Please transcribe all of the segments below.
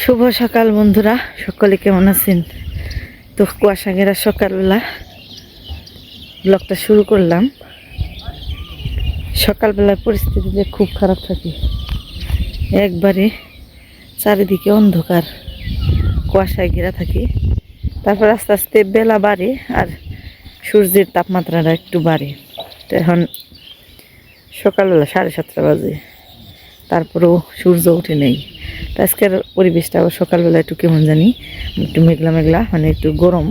শুভ সকাল বন্ধুরা, সকলে কেমন আছেন? তো কুয়াশা ঘেরা সকালবেলা ব্লগটা শুরু করলাম। সকালবেলার পরিস্থিতি যে খুব খারাপ থাকে, একবারে চারিদিকে অন্ধকার কুয়াশায় ঘেরা থাকে। তারপর আস্তে আস্তে বেলা বাড়ে আর সূর্যের তাপমাত্রাটা একটু বাড়ে। তো এখন সকালবেলা 7:30 বাজে, তারপরেও সূর্য উঠে নেই। তো আজকের পরিবেশটা আবার সকালবেলা একটু কেমন জানি, একটু মেঘলা মেঘলা, মানে একটু গরম।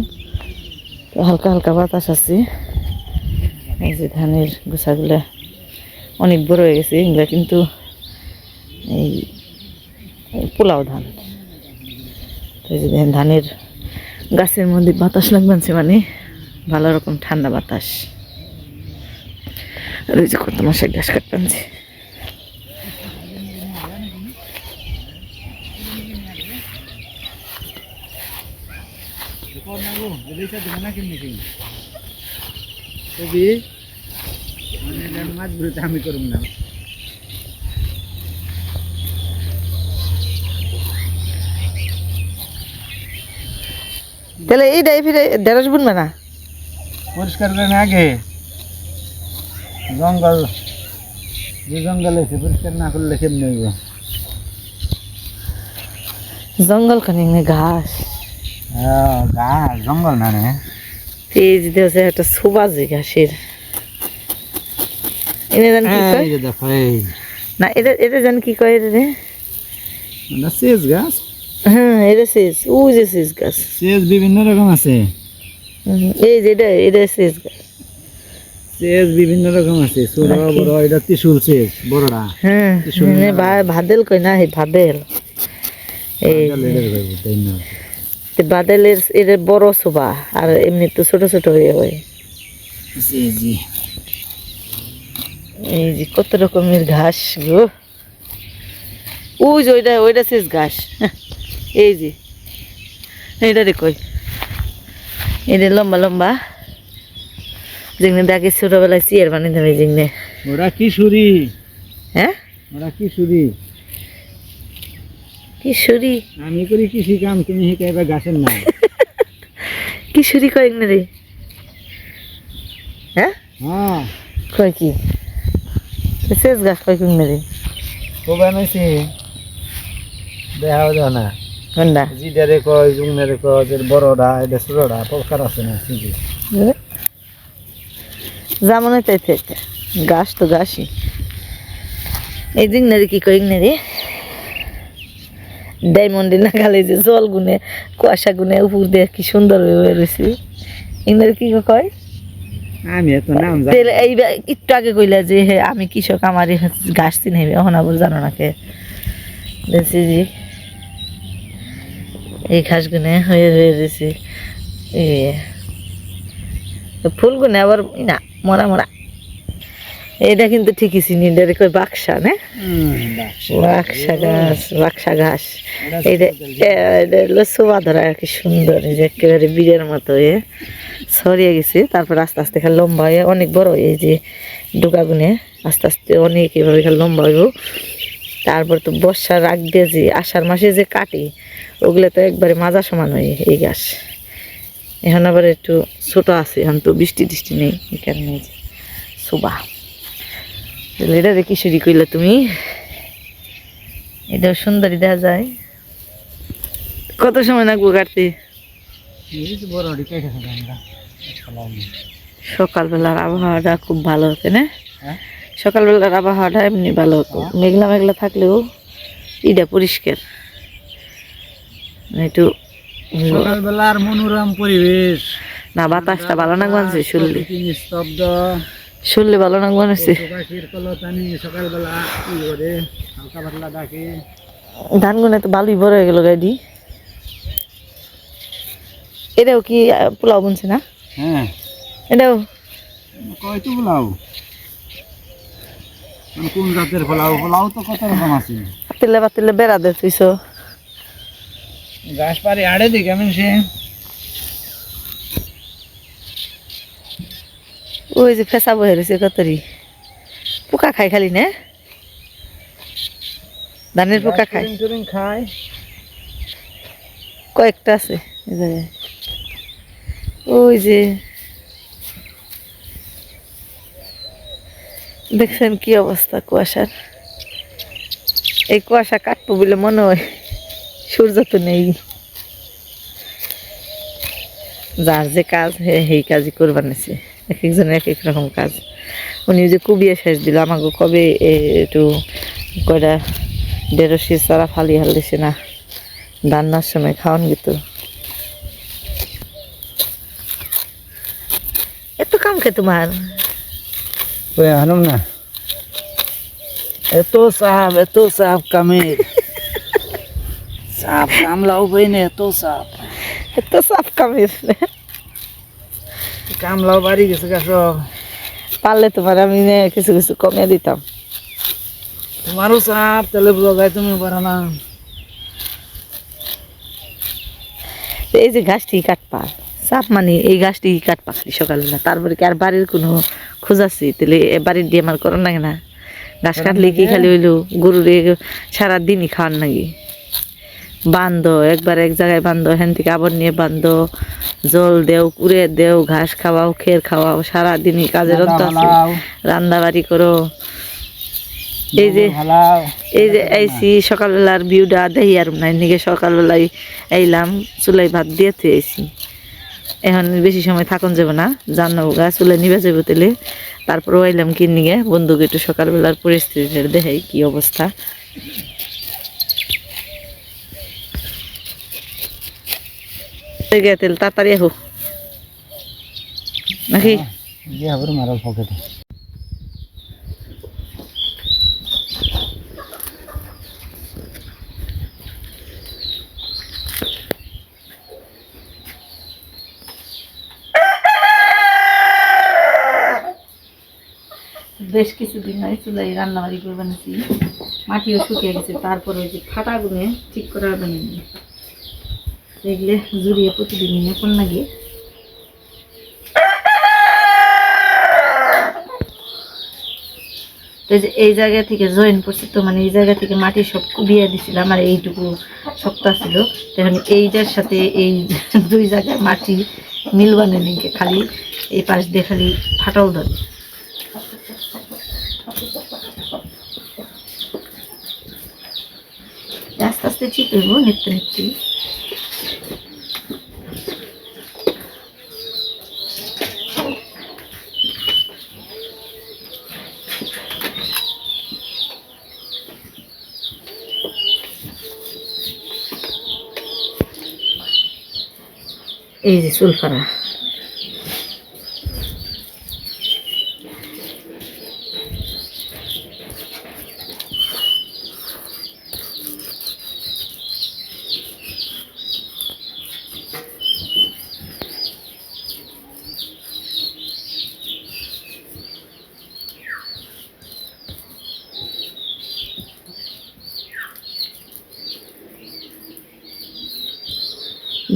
তো হালকা হালকা বাতাস আছে। এই যে ধানের গোছাগুলা অনেক বড় হয়ে গেছে, এগুলা কিন্তু এই পোলাও ধান। তো এই যে দেখেন ধানের গাছের মধ্যে বাতাস লাগছে, মানে ভালো রকম ঠান্ডা বাতাস। আর ওই যে কত মাসে ঘাস কাটছে। আমি করুম না। তাহলে এইটাই ফিরে ঢেঁড়স বুনবে না? পরিষ্কার করে আগে জঙ্গল, যে জঙ্গল আছে পরিষ্কার না করলে কেমনি হইব? জঙ্গল খানি ঘাস, গাছ জঙ্গল না রে। এই যে হচ্ছে একটা সুবাজি ঘাসের। এনে জান কি কয়? দেখো এই না, এটা এটা জান কি কয় রে? সেচ গাছ। হ্যাঁ, এটা শেষ, ওই যে শেষ গাছ। সেচ বিভিন্ন রকম আছে। এই যে এটা শেষ গাছ। সেচ বিভিন্ন রকম আছে, ছোট বড়। এটা ত্রিশুল সেচ বড়টা। হ্যাঁ, ভাদেল কই না, ভাদেল। এই বাদেলের এটা বড় সুবা, আর এমনি তো ছোট ছোট হয়ে হয়। এই যে কত রকমের ঘাস গো। ওই যে ওইটা শেষ ঘাস। এই যে এইটা রে কই, এটা লম্বা লম্বা, যেগুলো দেখে ছোটবেলায় চেয়ার বানিয়ে দেবে যেগুলো। ওরা কিশোরী। হ্যাঁ, ওরা কিশোরী। কিশোরী? আমি করি কৃষি কাম, তুমি শিখাইবা গাছের নাম। কিশোরী কয় না রে? হ্যাঁ, হ্যাঁ কয় কি শেষ গাছ কয় কিনে রে? ও বানাইছে দেখাও দাও না। কোনটা? জিডারে কয়, জুংনারে কয়, যে বড়টা এটা ছোটটা প্রকার আছে না সিজি। যেমন তাই থেকে গাছ তো গাছই। এই জিংনারি কি কয় ইংনারি? ডায়মন্ডে না খালে যে জল গুনে কুয়াশা গুনে উপর দিয়ে কি সুন্দর হয়ে রয়েছে, ইংনারি কি কয়? আমি এত নাম জানি। এই একটু আগে কইলা যে হে আমি কৃষক, আমার গাছ চিনাইবে, এখন আবার জানো না কে? দেখছি যে এই ঘাস গুনে হয়ে হয়ে রয়েছে, ফুল গুনে আবার না মরা মরা। এটা কিন্তু ঠিকই চিনি, এটা কই বাক্সা না? বাক্সা গাছ, বাক্সা ঘাস। এটা হলো শোভা ধরা আর কি, সুন্দর। এই যে একেবারে বীরের মতো হয়ে ছড়িয়ে গেছে, তারপর আস্তে আস্তে খালি লম্বা হয়ে অনেক বড়। এই যে ডোকা গুনে আস্তে আস্তে অনেক এভাবে খালি লম্বা হইব। তারপর তো বর্ষার আগ দিয়ে যে আষাঢ় মাসে যে কাটে, ওগুলো তো একবারে মাজা সমান হয় এই গাছ। এখন আবার একটু ছোট আছে, এখন তো বৃষ্টি টিষ্টি নেই, এই কারণে শোভা। এটা রে কিশোরী কইলা তুমি? এটাও সুন্দরী দেখা যায়। কত সময় লাগবো কাটতে? সকালবেলার আবহাওয়াটা খুব ভালো হতো না? সকালবেলার আবহাওয়াটা এমনি ভালো হতো, মেঘলা মেঘলা থাকলেও এটা পরিষ্কার একটু। সকালবেলার মনোরম পরিবেশ না, বাতাসটা ভালো না গঞ্জে, শুনলে নিস্তব্ধ। শুনলে ভালো না গনেছে। সকালবেলা কি করে হালকা পাতলা ডাকে। ধান গুনে তো ভালোই বড় হয়ে গেল গাড়ি। এটাও কি পোলাও বুনছে না? হ্যাঁ, এটাও কয়তো পোলাও, কোন জাতের পোলাও? পোলাও তো কত রকম আছে। পাতিলে পাতিলে বেড়া দে তুইছ। গাছ পারে আড়ে দিই কেমন সে। ওই যে ফেসা বহে রয়েছে কতরি, পোকা খাই খালি না? ধানের পোকা খায়। খায়। কয়েকটা আছে এই জায়গায়। ওই যে দেখছেন কি অবস্থা কুয়াশার। এই কুয়াশা কাটবো বলে মনে হয়, সূর্য তো নেই। যার যে কাজ সেই কাজই করবার নিছে, এক একজনের এক এক রকম কাজ। উনি যে কুবিয়ে শেষ দিল, আমাকে কবে একটু কয়টা ঢেঁড়সের চারা ফালি হাল দিছে না, রান্নার সময় খাওয়ান গেত। এত কাম খে তোমার? ওই আনুম না, এত সাপ কামের সাপ কামলাও বইনে, এত সাপ এত সাফ কামের। কামলাও বাড়ি গেছে গা সব। পারলে তোমার আমি কিছু কিছু কমিয়ে দিতাম। তোমারও সাপ, তাহলে লগাই তুমি পারো না। এই যে গাছটি কাটপা, চাপ মানে এই গাছটি কাটপা খালি সকালবেলা, তারপরে কি আর বাড়ির কোনো খোঁজ আছে? তাহলে এ বাড়ির দিয়ে আমার করার নাকি না? গাছ কাটলে কি খালি হইলো গরুরে সারাদিনই খাওয়ার নাকি? বান্ধ একবার এক জায়গায় বান্ধ, হেন থেকে আবার নিয়ে বান্ধ, জল দেও, কুড়ে দেও, ঘাস খাওয়াও, খের খাওয়াও, সারাদিনই কাজের অন্ত আছে। রান্না বাড়ি করো। এই যে আইসি সকালবেলার ভিউটা দেখি আর নাই নিকে, সকালবেলায় আইলাম, চুলাই ভাত দিয়ে আইসি। এখন বেশি সময় থাকুন যাবো না, জানাবো গা চুলাই নিবে যাবো তেলে। তারপরে আইলাম কিনে নিয়ে বন্ধুকে একটু সকালবেলার পরিস্থিতি দেখাই কি অবস্থা। তেল তাড়াতাড়ি আহো নাকি? মারাল পকেটে বেশ কিছুদিন হয় চুলাই রান্না বাড়ি করে বানিয়েছি, মাটিও শুকিয়ে গেছে। তারপরে ওই যে ফাটা গুনে ঠিক করে বানিয়ে এগুলো জুড়িয়ে প্রতিদিন এখন লাগে। এই জায়গা থেকে জয়েন করছি তো, মানে এই জায়গা থেকে মাটি সব কুবিয়ে দিছিলাম, আর এইটুকু শক্ত ছিল। তখন এইটার সাথে এই দুই জায়গায় মাটি মিলবানে নিকে, খালি এই পাশ দিয়ে খালি ফাটাও ধরে। আস্তে আস্তে ঠিক হইব নিত্য নিত্য। এই যে সুলফারা,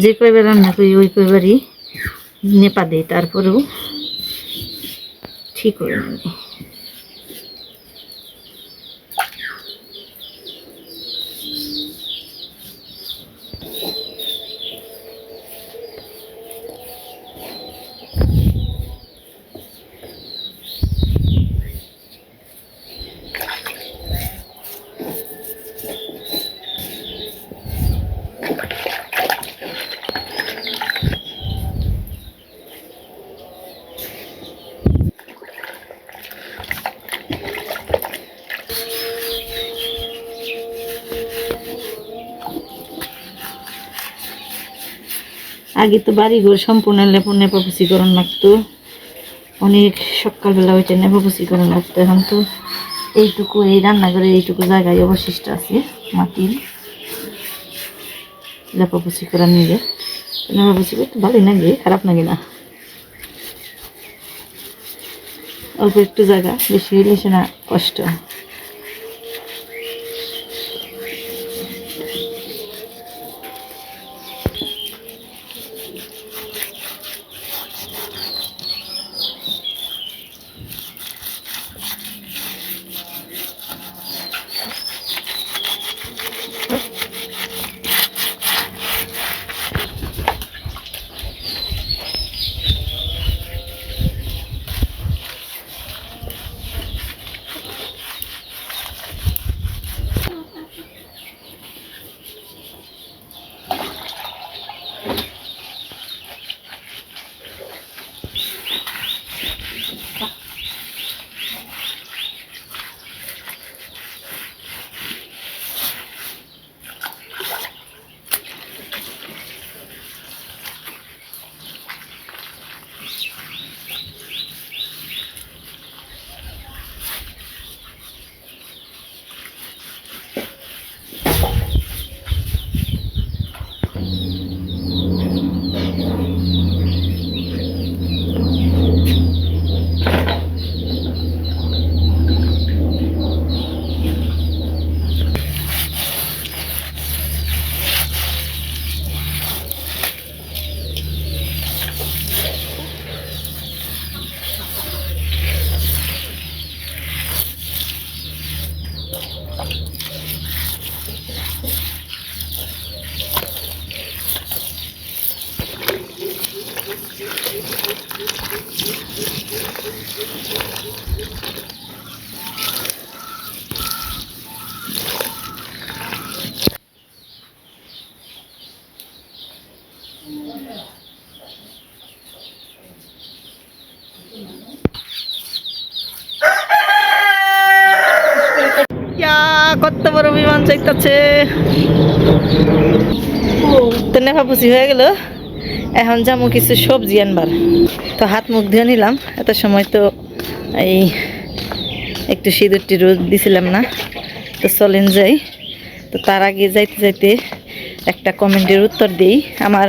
যে কয়বার রান্না করি ওই কয়বারই নেপা দিই, তারপরেও ঠিক হয়ে যায়। আগে তো বাড়িঘর সম্পূর্ণ নেপাপুষিকরণ লাগতো, অনেক সকালবেলা ওইটা নেপাপুষিকরণ লাগতো। এখন তো এইটুকু এই রান্নাঘরে এইটুকু জায়গায় অবশিষ্ট আছে মাটির লেপাপুষি করা নিয়ে। নেপাপুষি করতে ভালোই লাগে, খারাপ লাগে না। অল্প একটু জায়গা, বেশি হইলে সে না কষ্ট। চাইতেছে। তো নেফাপুসি হয়ে গেল, এখন যাবো কিছু সবজি আনবার। তো হাত মুখ ধুয়ে নিলাম, এত সময় তো এই একটু সিঁদুর টিঁদুর দিছিলাম না। তো চলেন যাই। তো তার আগে যাইতে যাইতে একটা কমেন্টের উত্তর দিই। আমার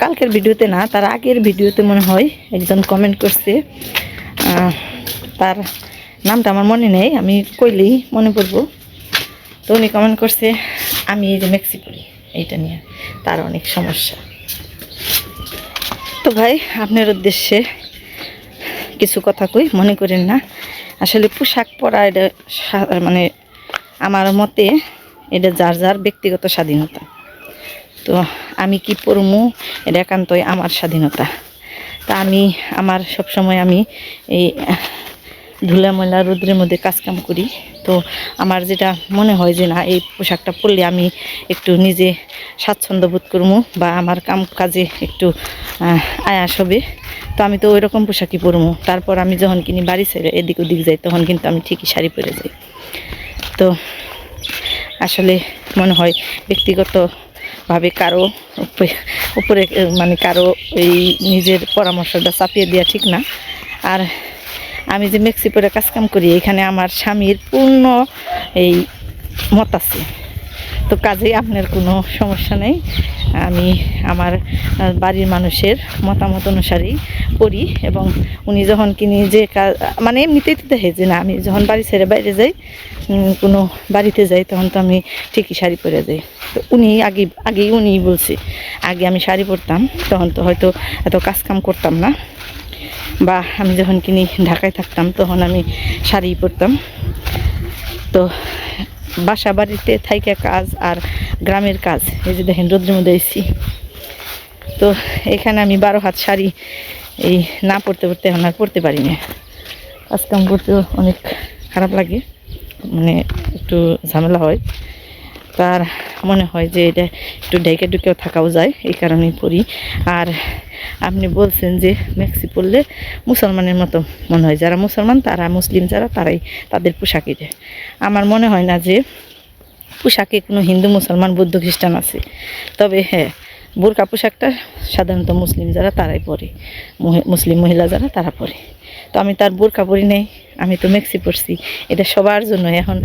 কালকের ভিডিওতে না, তার আগের ভিডিওতে মনে হয় একজন কমেন্ট করছে, তার নামটা আমার মনে নেই, আমি কইলেই মনে পড়বো। তো উনি কমেন্ট করছে আমি এই যে মেক্সি পরি, এইটা নিয়ে তার অনেক সমস্যা। তো ভাই আপনার উদ্দেশ্যে কিছু কথা কই, মনে করেন না। আসলে পোশাক পরা এটা মানে আমার মতে এটা যার যার ব্যক্তিগত স্বাধীনতা। তো আমি কি পরমু এটা একান্তই আমার স্বাধীনতা। তা আমি আমার সবসময় আমি এই ধুলা ময়লা রোদ্রের মধ্যে কাজকাম করি। তো আমার যেটা মনে হয় যে না এই পোশাকটা পরলে আমি একটু নিজে স্বাচ্ছন্দ্য বোধ করবো বা আমার কাম কাজে একটু আয়াস হবে, তো আমি তো ওই রকম পোশাকই পরবো। তারপর আমি যখন কিনি বাড়ি ছেড়ে এদিক ওদিক যাই তখন কিন্তু আমি ঠিকই শাড়ি পরে যাই। তো আসলে মনে হয় ব্যক্তিগতভাবে কারো উপরে মানে কারো এই নিজের পরামর্শটা চাপিয়ে দেওয়া ঠিক না। আর আমি যে মেক্সি পরে কাজকাম করি এখানে আমার স্বামীর পূর্ণ এই মত আছে। তো কাজেই আপনার কোনো সমস্যা নেই, আমি আমার বাড়ির মানুষের মতামত অনুসারেই করি। এবং উনি যখন কিনি যে কাজ মানে এমনিতেই তো দেখে যে না আমি যখন বাড়ি ছেড়ে বাইরে যাই, কোনো বাড়িতে যাই তখন তো আমি ঠিকই শাড়ি পরে যাই। তো উনি আগেই উনি বলছে, আগে আমি শাড়ি পরতাম তখন তো হয়তো এত কাজকাম করতাম না, বা আমি যখন কিনি ঢাকায় থাকতাম তখন আমি শাড়ি পরতাম। তো বাসা বাড়িতে থাইকা কাজ আর গ্রামের কাজ, এই যে দেখেন রোদ্রের মধ্যে এসেছি। তো এখানে আমি 12 হাত শাড়ি এই না পরতে পরতে এখন আর পরতে পারি না। কাজকাম করতেও অনেক খারাপ লাগে, মানে একটু ঝামেলা হয়। তার মনে হয় যে এটা একটু ঢেকে ঢুকেও থাকাও যায়, এই কারণেই পরি। আর আপনি বলছেন যে মেক্সি পরলে মুসলমানের মতো মনে হয়, যারা মুসলমান তারা মুসলিম যারা তারাই তাদের পোশাক এটা। আমার মনে হয় না যে পোশাকে কোনো হিন্দু মুসলমান বৌদ্ধ খ্রিস্টান আছে। তবে হ্যাঁ, বোরকা পোশাকটা সাধারণত মুসলিম যারা তারাই পরে, মুসলিম মহিলা যারা তারা পরে। তো আমি তার বোরকা পরি নাই, আমি তো মেক্সি পরছি। এটা সবার জন্য, এখন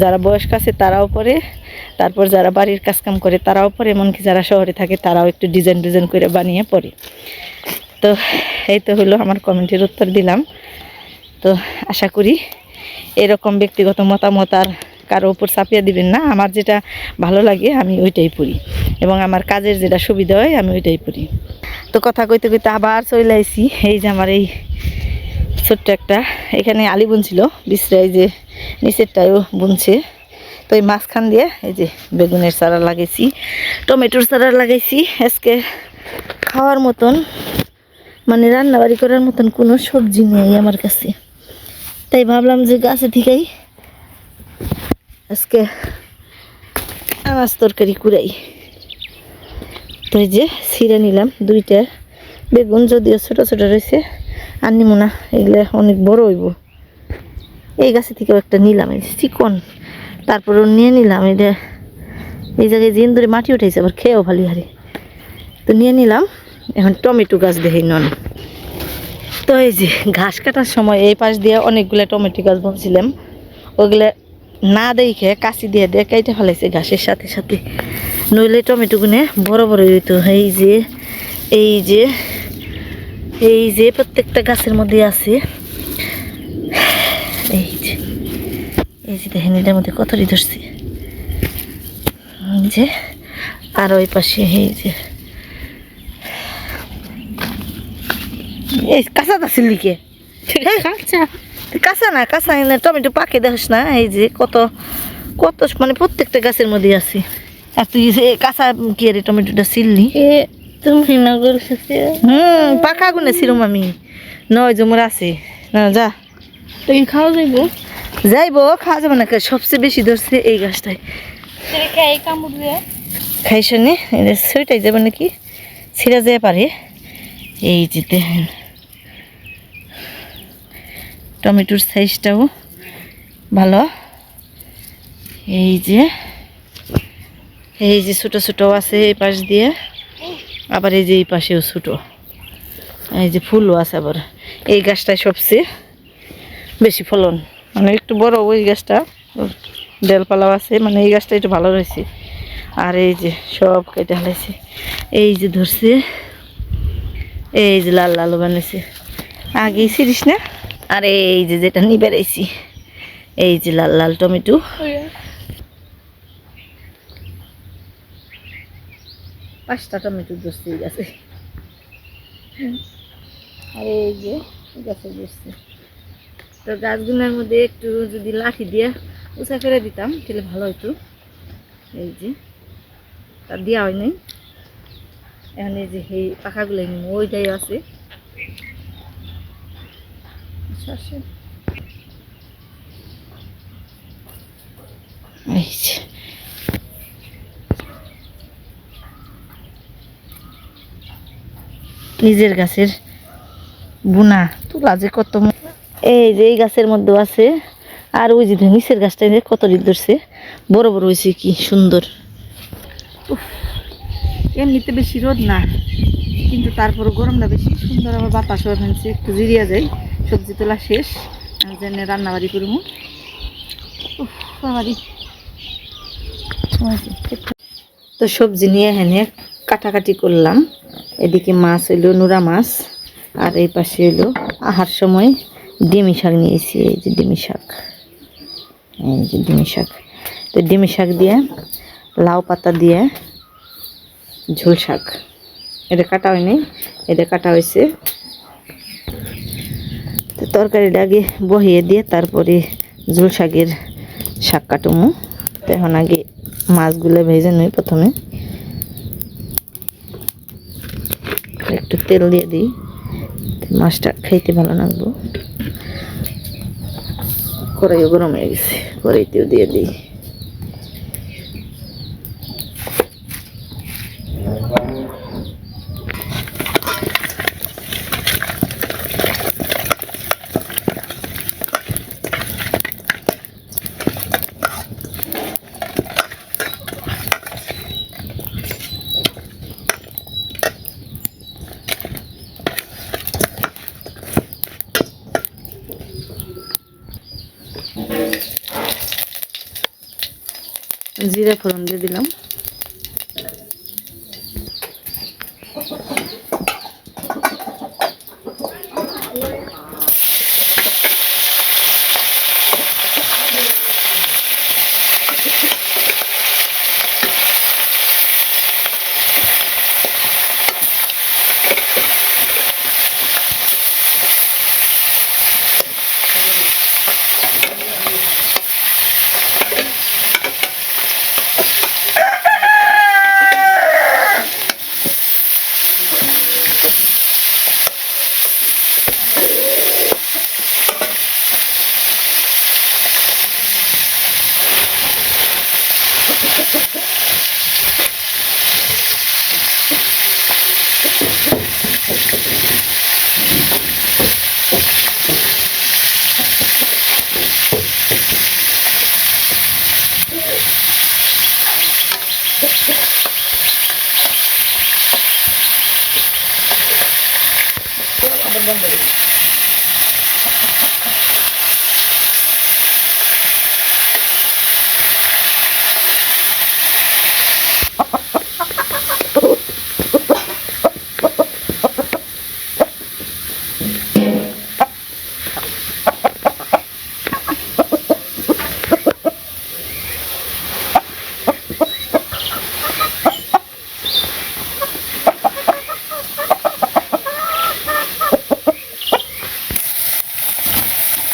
যারা বয়স্ক আছে তারাও পরে, তারপর যারা বাড়ির কাজকাম করে তারাও পরে, এমনকি যারা শহরে থাকে তারাও একটু ডিজাইন ডিজাইন করে বানিয়ে পরে। তো এই তো হলো আমার কমেন্টের উত্তর দিলাম। তো আশা করি এরকম ব্যক্তিগত মতামত আর কারো উপর চাপিয়ে দিবেন না। আমার যেটা ভালো লাগে আমি ওইটাই পড়ি, এবং আমার কাজের যেটা সুবিধা হয় আমি ওইটাই পড়ি। তো কথা কইতে কইতে আবার চলে আইছি। এই যে আমার এই ছোট্ট একটা এখানে আলি বুনছিল বিশ্রাই, যে নিচেরটাও বুনছে। তো এই মাঝখান দিয়ে এই যে বেগুনের চারা লাগাইছি, টমেটোর চারা লাগাইছি। আজকে খাওয়ার মতন মানে রান্নাবাড়ি করার মতন কোনো সবজি নেই আমার কাছে, তাই ভাবলাম যে গাছে থেকেই আজকে আনাজ তরকারি কুড়াই। তো এই যে ছিঁড়ে নিলাম 2টা বেগুন, যদিও ছোটো ছোটো রয়েছে, আর নিব না, এগুলো অনেক বড় হইব। এই গাছে থেকেও একটা নিলাম, এই চিকন, তারপরও নিয়ে নিলাম। এটা এই জায়গায় জিন ধরে মাটি উঠেছে, আবার খেয়েও ভালো হারে, তো নিয়ে নিলাম। এখন টমেটো গাছ দেখে নন। তো এই যে ঘাস কাটার সময় এই পাশ দিয়ে অনেকগুলো টমেটো গাছ বুনছিলাম, ওগুলো না দেখে কাঁচি দিয়ে কেটে ফেলাইছে ঘাসের সাথে সাথে, নইলে টমেটো গুনে বড় বড় হইতো। এই যে এই যে এই যে প্রত্যেকটা গাছের মধ্যে আছে, এই যে এই যে দেখেন এটার মধ্যে কতটি ধরছে। যে আর ওই পাশে এই যে এই কাঁচা আছে লিখে, কাঁচা না কাঁচা টমেটো পাকে দেখস না, এই যে কত কত মানে প্রত্যেকটা গাছের মধ্যে আছে। আর তুই কাঁচা কি রে টমেটোটা ছিললি? তুমি না বলছো পাকা গুনে ছিলাম আমি, নয় জমর আছে না। যা তুই খাওয়া যাইবো, যাইবো খাওয়া যাবে না, সবচেয়ে বেশি ধরছে এই গাছটাই। খাইছ নি সেটাই যাবে নাকি, ছিঁড়া যেতে পারে। এই যে দেখেন টমেটোর সাইজটাও ভালো, এই যে ছোট ছোট আছে এই পাশ দিয়ে, আবার এই যে এই পাশেও ছোট, এই যে ফুলও আছে আবার। এই গাছটায় সবচেয়ে বেশি ফলন, মানে একটু বড় ওই গাছটা, ডালপালাও আছে, মানে এই গাছটা একটু ভালো রয়েছে। আর এই যে সব কেটে হালাইছে, এই যে ধরছে, এই যে লাল লাল বানিয়েছে, আগেই ছিড়িস না। আর এই যে যেটা নিয়ে বেড়াইছি, এই যে লাল লাল টমেটো, 5টা টমেটো ধরছে এই গাছে। আর এই যে গাছে ধরছে। তো গাছগুলোর মধ্যে একটু যদি লাঠি দিয়ে উঁচা করে দিতাম তাহলে ভালো হতো। এই যে তার দেওয়া হয় নাই, এখন এই যে এই পাখাগুলো ওইটাই আছে। এই যে নিজের গাছের বুনা তুলা যে কত, এই যে এই গাছের মধ্যে আছে। আর ওই যে নিচের গাছটা কত দিন ধরছে, বড় বড় হয়েছে, কি সুন্দর। এমনিতে বেশি রোদ না, কিন্তু তারপরে গরমটা বেশি সুন্দর। আমার বাতাসও ফেলছে, একটু জিরিয়া যায়। সবজি তোলা শেষ, আমি জন্য রান্নাবাড়ি করবো। তো সবজি নিয়ে এখানে কাটাকাটি করলাম। এদিকে মাছ হইলো নোরা মাছ, আর এই পাশে হইলো আহার সময় ডিমি শাক নিয়েছি। এই যে ডিমি শাক, এই যে ডিমি শাক। তো ডিমি শাক দিয়ে লাউ পাতা দিয়ে ঝোল শাক, এটা কাটা হয়নি, এটা কাটা হয়েছে। তো তরকারিটা আগে বহিয়ে দিয়ে তারপরে ঝোল শাকের শাক কাটুমু। তো এখন আগে মাছগুলো ভেজে নিই। প্রথমে একটু তেল দিয়ে দিই, মাছটা খাইতে ভালো লাগবো। কড়াইও গরম হয়ে গেছে, কড়াইতেও দিয়ে দিই। জিরা ফোড়ন দিয়ে দিলাম।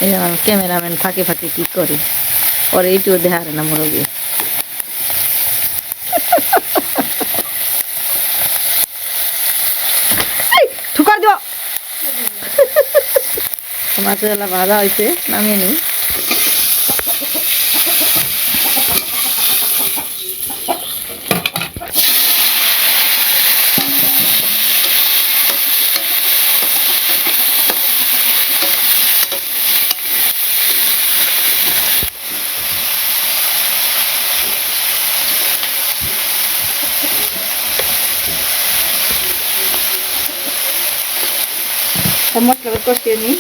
এই আমার ক্যামেরাম্যান ফাঁকে ফাঁকে কি করে, পরে এইটুকু দেখারে না মুরগি। ঠুকার দিও। মাছের ভাজা হয়েছে, নামিয়ে নিই। সব মশলা কষিয়ে নিই।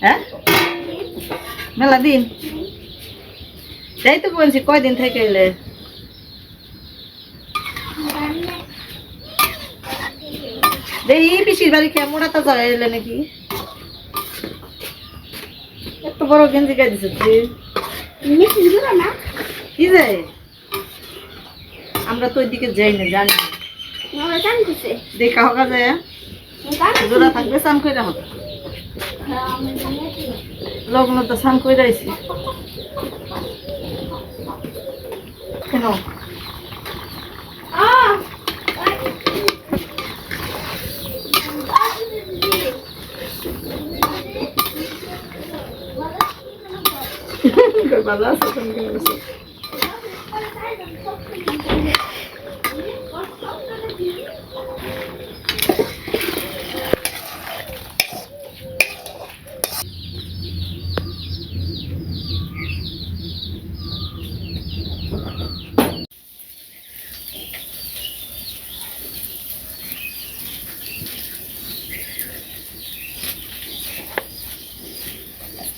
হ্যাঁ মেলা দিন যাই তো বলছি, কয়দিন থেকে এলে? এই পিসির বাড়ি খেয়ে মোড়া তাজা এলে নাকি? এত বড় গেঞ্জি গাই দিছ তুই, কি যায়? আমরা তো ওইদিকে যাই না, জানি দেখা হোকা যায় জোড়া থাকবে স্নান করে হবে। লগ্ন তো স্নান করে আইছি কেন? ভালো আছে তুমি কেমন আছো?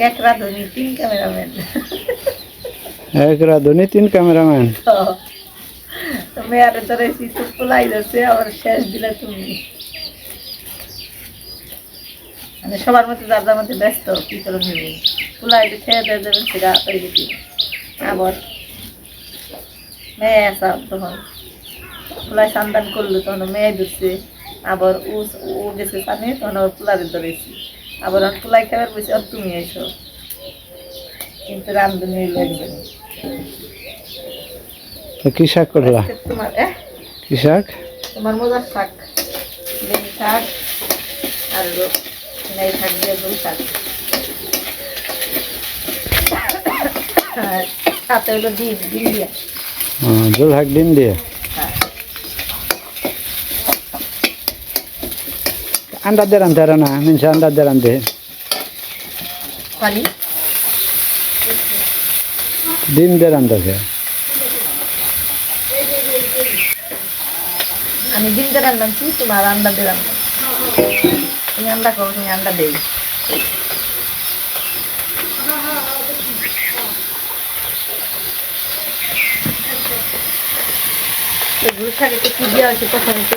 এক রাঁধুনি 3 ক্যামেরাম্যান। এক রাঁধুনি 3 ক্যামেরাম্যান। তুমি আরে তো রেসি তো পোলাই যাচ্ছে, আবার শেষ দিলে তুমি। মানে সবার মধ্যে যার যার মধ্যে ব্যস্ত, কি করে নিব? পোলাই যে খেয়ে দিয়ে দেবেন সেটা হয়ে গেছি। আবার মেয়ে আসা তখন পোলাই সন্ধান করলো, তখন মেয়ে ধরছে। আবার ও গেছে সামনে, তখন আবার পোলারে ধরেছি। আবার আমি পোলাই খাবার বসে, আর তুমি এসো। কিন্তু রান্ধুনি হইলো একজন। তো কি শাক করলা? তোমার কি শাক? তোমার মজার শাক, বেনি শাক আর এই শাক দিয়ে গোল শাক, আর সাথে হলো ডিম দিয়ে। জল শাক ডিম দিয়ে। আন্ডা দিয়ে রান্ধতে আর না, মিনসা আন্ডা দিয়ে রান্ধতে। পানি ডিম দিয়ে রান্ধতে। আমি ডিম দিয়ে রান্নাম, কি তোমার আন্ডা দিয়ে রান্নাম? তুমি আন্ডা খাও, তুমি আন্ডা দেই। এগুলো শাকে তো কি দেওয়া হয়েছে প্রথমে তো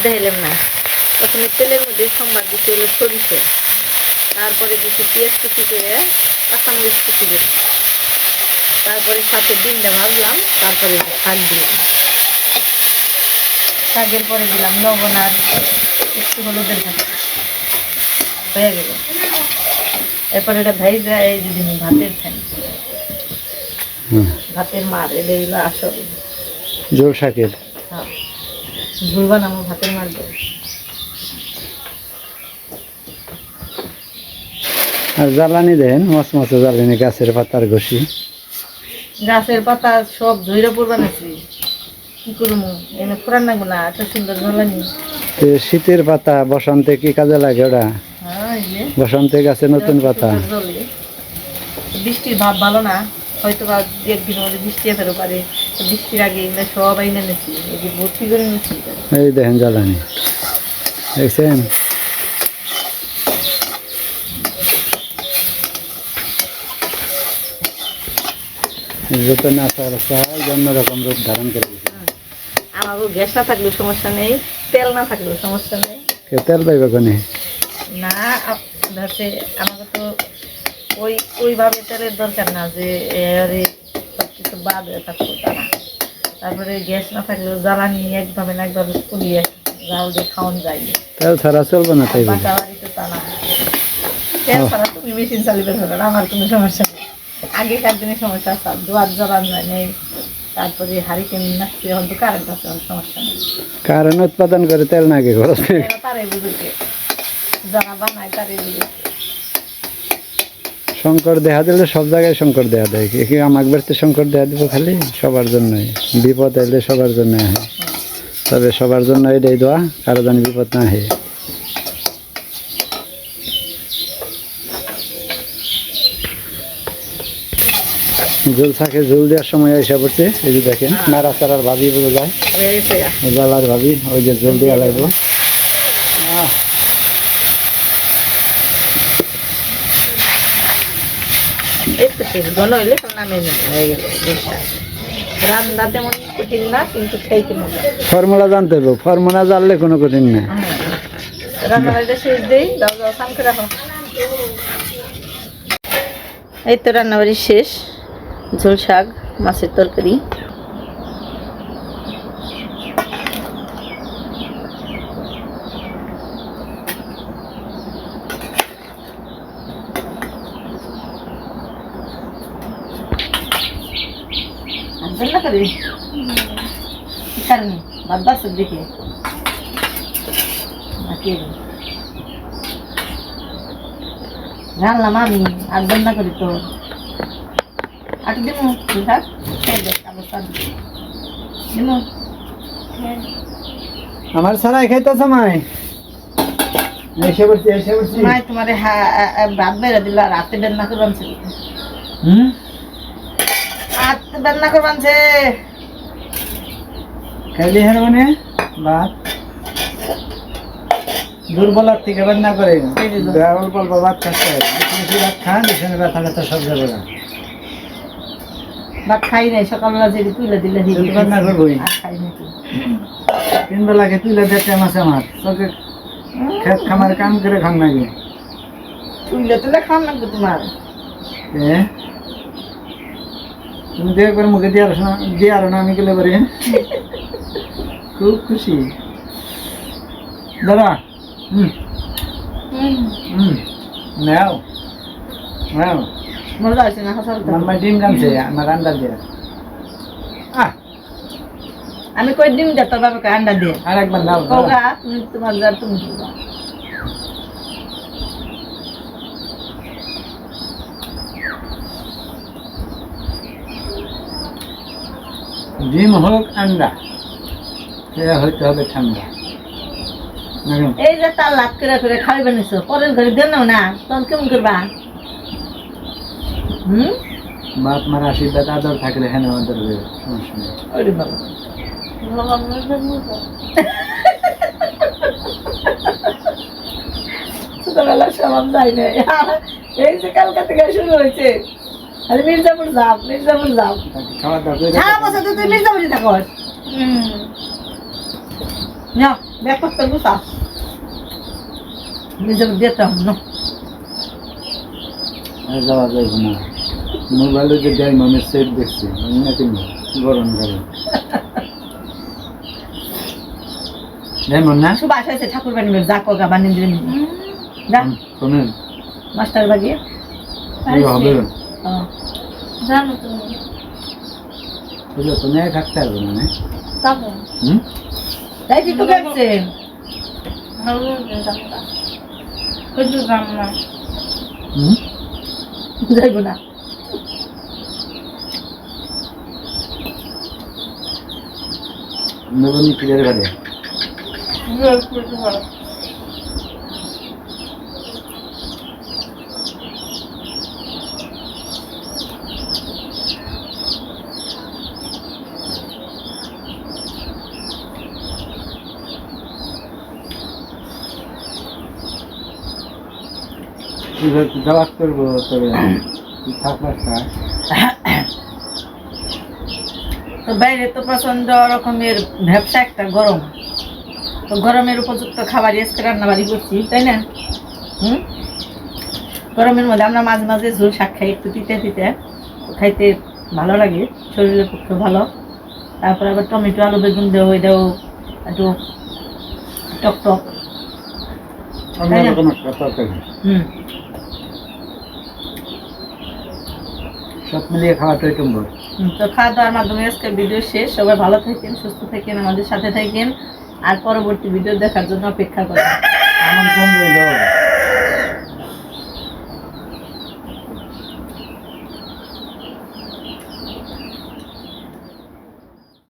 দেখলাম না। প্রথমে তেলের মধ্যে সম্বার দিতে হলো সরিষা, তারপরে দিতে পেঁয়াজ কুচি করে, কাঁচামরিচ কুচি করে, তারপরে সাথে ডিমটা ভাজলাম, তারপরে শাক দিলাম। শাকের পরে দিলাম লবণ আর একটু হলুদের ভাজা, হয়ে গেল। এরপরে এটা ভেজে এই যদি ভাতের খাই, ভাতের মার এটা আসল। ঝোল শাকের। হ্যাঁ, ঝোল বানাবো, ভাতের মারবো। আর জ্বালানি দেন মচমচে জ্বালানি, গাছের পাতার ঘষি। গাছের পাতা সব ধইরা পড়বা নাকি, কি করবো এনে ফোরান লাগবো না, এত সুন্দর জ্বালানি। তো শীতের পাতা বসন্তে কি কাজে লাগে ওরা? হ্যাঁ, এই যে বসন্তে গাছে নতুন পাতা। সুন্দর জ্বলে। বৃষ্টির ভাব ভালো না, হয়তো বা দু একদিনের মধ্যে বৃষ্টি যেতে পারে। তো বৃষ্টির আগে এগুলো সব আইনে নেছি, এই যে ভর্তি করে নেছি। এই দেখেন জ্বালানি, দেখছেন? যত না অন্যরকম রূপ ধারণ করে দিচ্ছে। আমারও গ্যাস না থাকলেও সমস্যা নেই, তেল না থাকলেও সমস্যা নেই। তেল পাইবে কোনে? না, হচ্ছে আমাকে তো ওইভাবে তেলের দরকার না যে আরে সব কিছু বাদ হয়ে থাকতো, তা না। তারপরে গ্যাস না থাকলেও জ্বালানি একভাবে না একভাবে পুড়িয়ে জাল দিয়ে খাওয়ান যায়। তেল ছাড়া চলবে না তাই বলে। বাসা বাড়িতে তা না, তেল ছাড়া তুমি মেশিন চালিয়ে হবে না, আমার কোনো সমস্যা নেই। আগেকার দিনে সমস্যা আছে, দোয়ার জ্বালান যায় নেই, তারপরে হারিকেন নাচছে, এখন তো কারেন্ট আছে, সমস্যা নেই। কারণ উৎপাদন করে তেল নাকি খরচ? তারে বুঝুকে যারা বানায় তারে বুঝুকে। শঙ্কর দেখা দিলে সব জায়গায় শঙ্কর দেখা দেয়, কি আমার বাড়িতে শঙ্কর দেখা দিব খালি? সবার জন্যই বিপদ এলে সবার জন্য হয়, তবে সবার জন্য এটাই দোয়া, কারো যেন বিপদ না হয়। ঝোল থাকে, ঝোল দেওয়ার সময় এসে পড়ছে, এই যে দেখেন নাড়াচাড়ার ভাবি বলে যায়, জ্বালার ভাবি, ওই যে ঝোল দেওয়া লাগবে। ঘন হইলে নামে হয়ে গেল। রান্না তেমন কঠিন না, কিন্তু খাইতে মজা। ফর্মুলা জানতে হবে, ফর্মুলা জানলে কোনো কঠিন না। রান্নাবাড়িটা শেষ দেই, দাও দাও স্নান করে রাখো। এই তো রান্নাবাড়ি শেষ, ঝোল শাক, মাছের তরকারি। রান্না করে কি কারণে ভাত বাসক দেখে রান্নাম আমি আর রান্না করি তো আটি দিব থাক দিব। আমার সারাই খাইতেছে মাই, এসে পড়ছি এসে পড়ছি। মাই তোমার ভাত বেড়ে দিল, আর রাতে রান্না করবান ছিল। রাতে রান্না করবান সে খাইলি হ্যাঁ মানে ভাত দুর্বলার থেকে রান্না করে অল্প অল্প ভাত খাচ্ছে, বেশি ভাত খান এখানে ব্যথা ব্যথা সব যাবে না। ভাত খাই নাই, সকালবেলা যে তুলে দিলে রান্না করবোই, খাই নাকি 3 বেলাকে তুলে দিতে মাসে আমার চোখে খেত খামার কাম করে খান নাকি তুলে তুলে খাওয়ান লাগবে তোমার। তুমি তো একবার মুখে দিয়ে আর না, আমি গেলে পারি খুব খুশি দাদা। নাও নাও, মজা আছে না? আমার ডিম কানছে আমার আন্ডা দিয়ে। আমি কই ডিম দে তোর বাবাকে আন্ডা দিয়ে, আর একবার নাও কৌগা তুমি তোমার যা তুমি দিবা। ডিম হোক আন্ডা, সেটা হইতে হবে ঠান্ডা। এই যে তার লাভ করে করে খাইবে নিছো, পরের ঘরে দেন না, তখন কেমন করবা? বাপ মার আশীর্বাদ আদর থাকলে হ্যাঁ আদর হবে, সমস্যা নেই। ওরে বাবা, ছোটবেলা সব যাই না, এই যে কালকা থেকে শুরু হয়েছে। আরে মির্জাপুর যাও, মির্জাপুর যাও, খাওয়া দাওয়া সারা বছর তো তুই মির্জাপুরই থাকো। না ব্যাগ করতে গুছা মির্জাপুর যেতে হবে না, যাওয়া যাইব না। মোবাইলে যে যাই মামের সেট দেখছি, নাকি গরম গরম যেমন না শুভ আসা আছে ঠাকুর বাড়ি যা কগা বানিয়ে দিলেন যা শোনেন মাস্টার বাগিয়ে হবে জানো তুমি বুঝলো তো নেই থাকতে পারবে না না? তারপর হুম তাই কি তো দেখছেন কিছু দাম না হুম যাইব না নবনী পিলের ঘরে কিছু ভালো জবাব করবো তবে থাকবার তো বাইরে তো প্রচন্ড রকমের ব্যবসা একটা গরম তো গরমের উপযুক্ত খাবার আজকে রান্নাবাড়ি করছি তাই না হুম গরমের মধ্যে আমরা মাঝে মাঝে ঝোল শাক খাই একটু তিতে তিতে খাইতে ভালো লাগে শরীরের পক্ষে ভালো তারপর আবার টমেটো আলু বেগুন দেওয়া ওইটাও একটু টক টক অন্যরকম একটা তরকারি হুম সব মিলিয়ে খাওয়াটাই সম্ভব তো খাওয়া দাওয়ার মাধ্যমে আজকের ভিডিও শেষ সবাই ভালো থাকেন সুস্থ থাকেন আমাদের সাথে থাকেন আর পরবর্তী ভিডিও দেখার জন্য অপেক্ষা করেন আমার জন্য